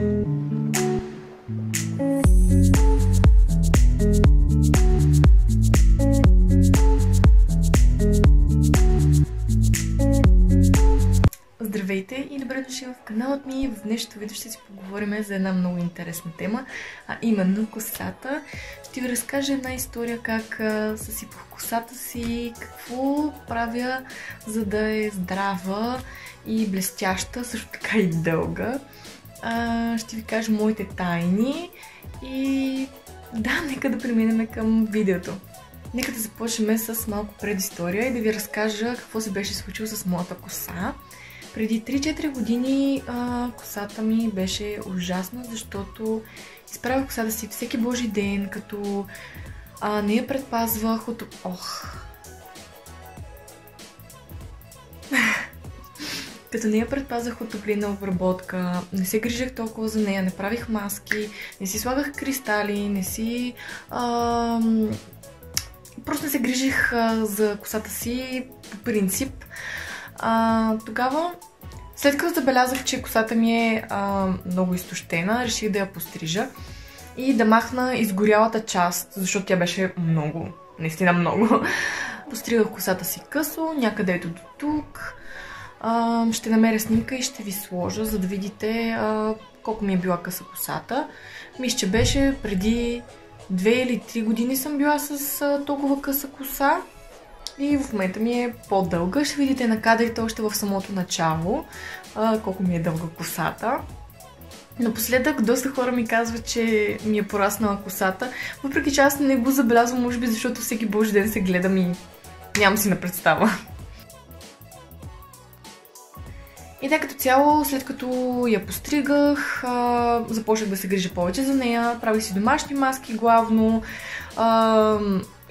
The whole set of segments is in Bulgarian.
Здравейте и добре дошли в каналът ми. В днешното видео ще си поговорим за една много интересна тема, а именно косата. Ще ви разкажа една история как съсипах косата си, какво правя, за да е здрава и блестяща, също така и дълга. Ще ви кажа моите тайни и да, нека да преминем към видеото. Нека да започнем с малко предистория и да ви разкажа какво се беше случило с моята коса. Преди 3-4 години косата ми беше ужасна, защото изправях косата си всеки божи ден, като не я предпазвах от... Като не я предпазвах от топлинна обработка, не се грижах толкова за нея, не правих маски, не си слагах кристали, не си... Просто не се грижих за косата си по принцип. Тогава, след като забелязах, че косата ми е много изтощена, реших да я пострижа и да махна изгорялата част, защото тя беше много, наистина много. Постригах косата си късо, някъде ето до тук. Ще намеря снимка и ще ви сложа, за да видите колко ми е била къса косата. Мисля, че беше преди 2 или 3 години съм била с толкова къса коса. И в момента ми е по-дълга. Ще видите на кадрите още в самото начало колко ми е дълга косата. Напоследък доста хора ми казват, че ми е пораснала косата, въпреки че аз не го забелязвам, може би защото всеки божи ден се гледам и нямам си на представа. И така като цяло, след като я постригах, започнах да се грижа повече за нея, правих си домашни маски главно,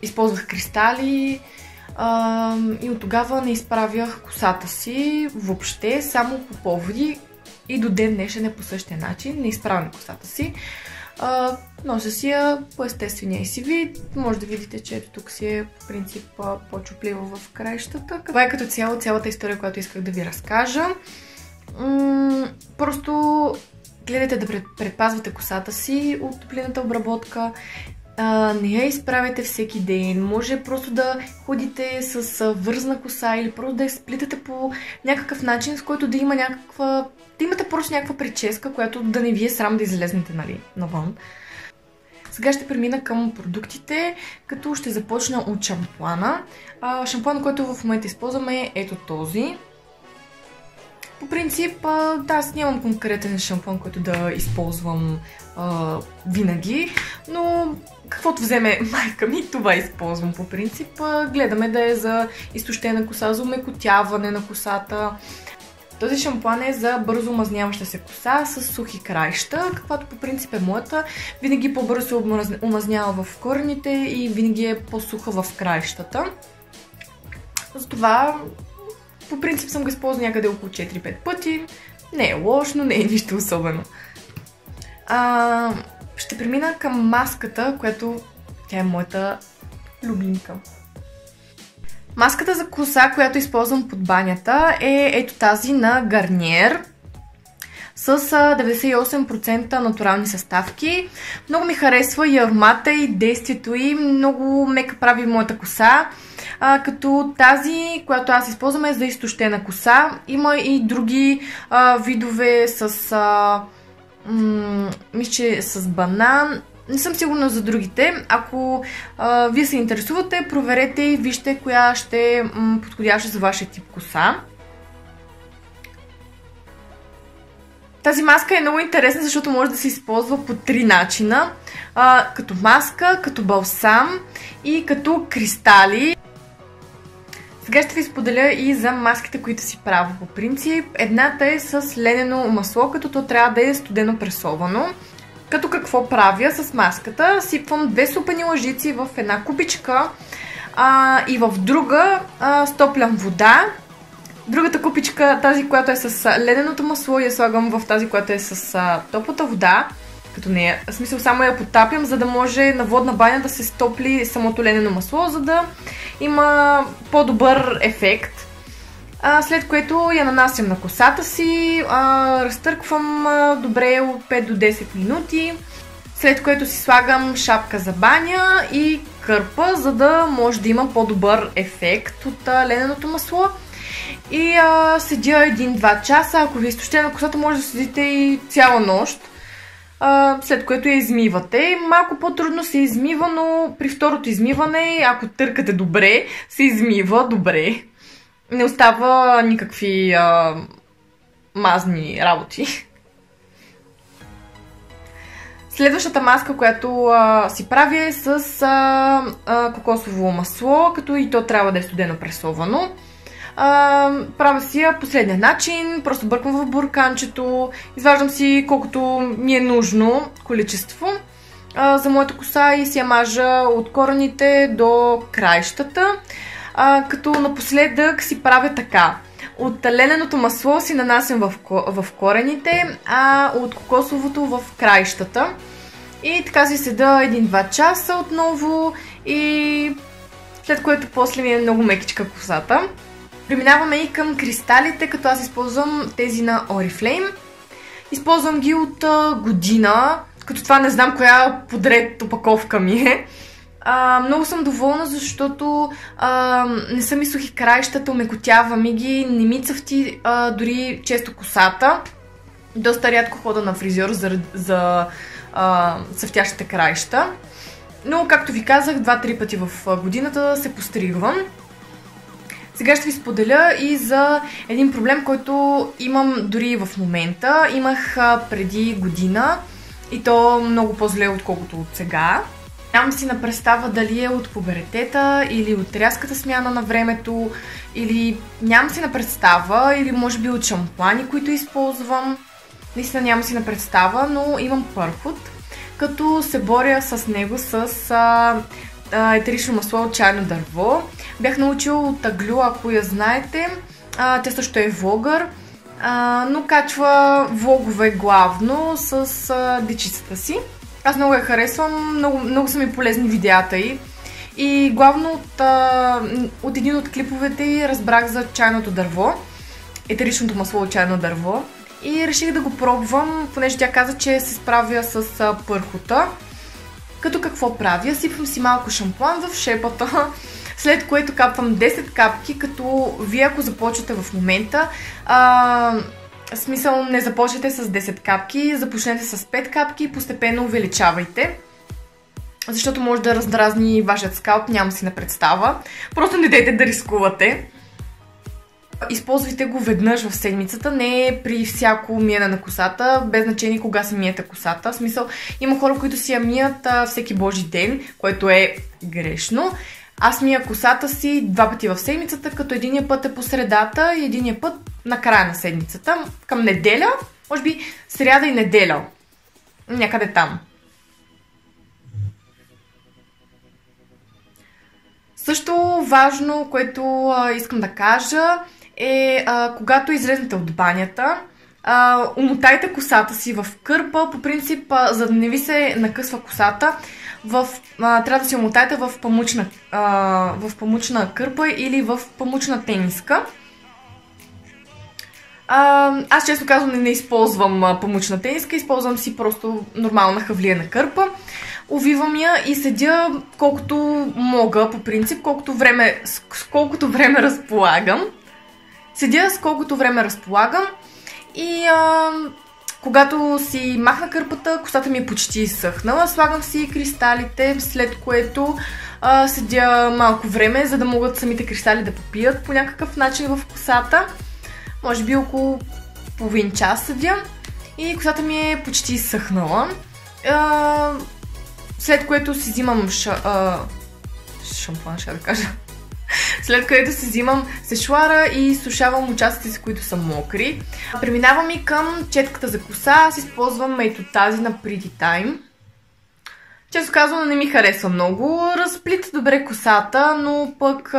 използвах кристали. И от тогава не изправях косата си въобще, само по поводи и до ден днешен е по същия начин, не изправям косата си. Нося си я по естествения си вид, може да видите, че ето тук си е по принцип по-чуплива в краищата. Това е като цяло цялата история, която исках да ви разкажа. Просто гледайте да предпазвате косата си от топлинната обработка. Не я изправяте всеки ден, може просто да ходите с вързна коса или просто да я сплитате по някакъв начин, с който да има да имате просто някаква прическа, която да не ви е срам да излезнете, нали, навън. Сега ще премина към продуктите, като ще започна от шампуана. Шампуан, който в момента използваме е ето този. По принцип, да, аз нямам конкретен шампуан, който да използвам винаги, но каквото вземе майка ми, това използвам по принцип. Гледаме да е за изтощена коса, за омекотяване на косата. Този шампуан е за бързо омазняваща се коса с сухи краища, каквато по принцип е моята. Винаги по-бързо се омазнява в корените и винаги е по-суха в краищата. Затова по принцип съм го използвала някъде около 4-5 пъти. Не е лошо, но не е нищо особено. Ще премина към маската, която тя е моята любимка. Маската за коса, която използвам под банята е ето тази на Garnier с 98% натурални съставки. Много ми харесва и аромата и действието и много мека прави моята коса. Като тази, която аз използвам е за изтощена коса. Има и други видове с мисля, че с банан. Не съм сигурна за другите. Ако вие се интересувате, проверете и вижте коя ще е подходяща за вашия тип коса. Тази маска е много интересна, защото може да се използва по 3 начина. Като маска, като балсам и като кристали. Сега ще ви споделя и за маските, които си правя по принцип. Едната е с ленено масло, като то трябва да е студено пресовано. Като какво правя с маската? Сипвам 2 супени лъжици в една купичка и в друга стоплям вода. Другата купичка, тази, която е с лененото масло, я слагам в тази, която е с топлата вода. Като нея, в смисъл само я потапям, за да може на водна баня да се стопли самото ленено масло, за да има по-добър ефект. След което я нанасям на косата си, разтърквам добре от 5 до 10 минути, след което си слагам шапка за баня и кърпа, за да може да има по-добър ефект от лененото масло. И седя 1-2 часа, ако ви е изтощена косата, може да седите и цяла нощ, след което я измивате. Малко по-трудно се измива, но при второто измиване, ако търкате добре, се измива добре. Не остава никакви мазни работи. Следващата маска, която си правя е с кокосово масло, като и то трябва да е студено пресовано. Правя си я последния начин, просто бърквам в бурканчето, изваждам си колкото ми е нужно количество за моята коса и си я мажа от корените до краищата, като напоследък си правя така. От лененото масло си нанасям в корените, а от кокосовото в краищата. И така си седа 1-2 часа отново и след което после ми е много мекичка косата. Преминаваме и към кристалите, като аз използвам тези на Oriflame. Използвам ги от година, като това не знам коя подред опаковка ми е. Много съм доволна, защото не са ми сухи краищата, омекотява ми ги, не ми цъфти дори често косата. Доста рядко хода на фризьор за цъфтящите краища. Но, както ви казах, 2-3 пъти в годината се постригвам. Сега ще ви споделя и за един проблем, който имам дори в момента. Имах преди година и то много по-зле, отколкото от сега. Нямам си на представа дали е от пубертета или от рязката смяна на времето, или нямам си на представа, или може би от шампуани, които използвам. Наистина нямам си на представа, но имам пърхот, като се боря с него с етерично масло от чайно дърво. Бях научила от Аглю, ако я знаете. Тя също е влогър, но качва влогове главно с дечицата си. Аз много я харесвам, много са ми полезни видеята й. И главно от един от клиповете й разбрах за чайното дърво, етеричното масло от чайно дърво. И реших да го пробвам, понеже тя каза, че се справя с пърхота. Като какво правя? Сипвам си малко шампуан в шепата, след което капвам 10 капки, като вие ако започвате в момента, смисъл не започнете с 10 капки, започнете с 5 капки и постепенно увеличавайте. Защото може да раздразни вашият скалп, нямам си на представа. Просто не дейте да рискувате. Използвайте го веднъж в седмицата, не при всяко миене на косата, без значение кога си миете косата. В смисъл, има хора, които си я мият всеки божи ден, което е грешно. Аз мия косата си 2 пъти в седмицата, като единия път е по средата и единия път на края на седмицата, към неделя, може би сряда и неделя, някъде там. Също важно, което искам да кажа, е когато излезнете от банята, умотайте косата си в кърпа. По принцип, за да не ви се накъсва косата, трябва да си умотайте в памучна кърпа или в памучна тениска. Аз често казвам не използвам памучна тениска, използвам си просто нормална хавлиена кърпа. Увивам я и седя колкото мога, по принцип, с колкото време разполагам. Седя с колкото време разполагам и когато си махна кърпата, косата ми е почти изсъхнала. Слагам си кристалите, след което седя малко време, за да могат самите кристали да попият по някакъв начин в косата. Може би около половин час седя и косата ми е почти изсъхнала. След което си взимам шампуан, ще да кажа. След което си взимам сешуара и сушавам участъците си, които са мокри. Преминавам и към четката за коса. Аз използвам ето тази на Pretty Time. Често казвам, не ми харесва много. Разплита добре косата, но пък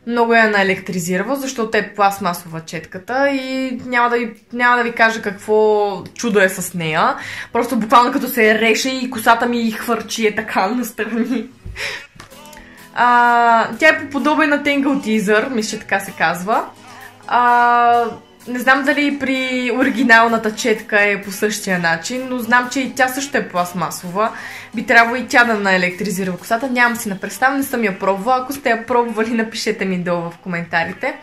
много я наелектризира, защото е пластмасова четката и няма да ви кажа какво чудо е с нея. Просто буквално като се реше и косата ми хвърчи е така настрани. Тя е по-подобен на Tangle Teaser, мисля, че така се казва. Не знам дали при оригиналната четка е по същия начин, но знам, че и тя също е пластмасова. Би трябвало и тя да наелектризира косата. Нямам си на представа, не съм я пробвала. Ако сте я пробвали, напишете ми долу в коментарите.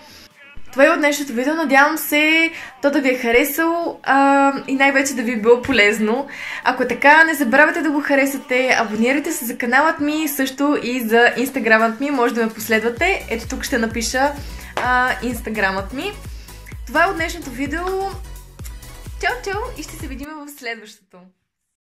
Това е от днешното видео. Надявам се то да ви е харесало и най-вече да ви е било полезно. Ако е така, не забравяйте да го харесате. Абонирайте се за каналът ми, също и за инстаграмът ми. Може да ме последвате. Ето тук ще напиша инстаграмът ми. Това е от днешното видео. Чао, чао и ще се видим в следващото.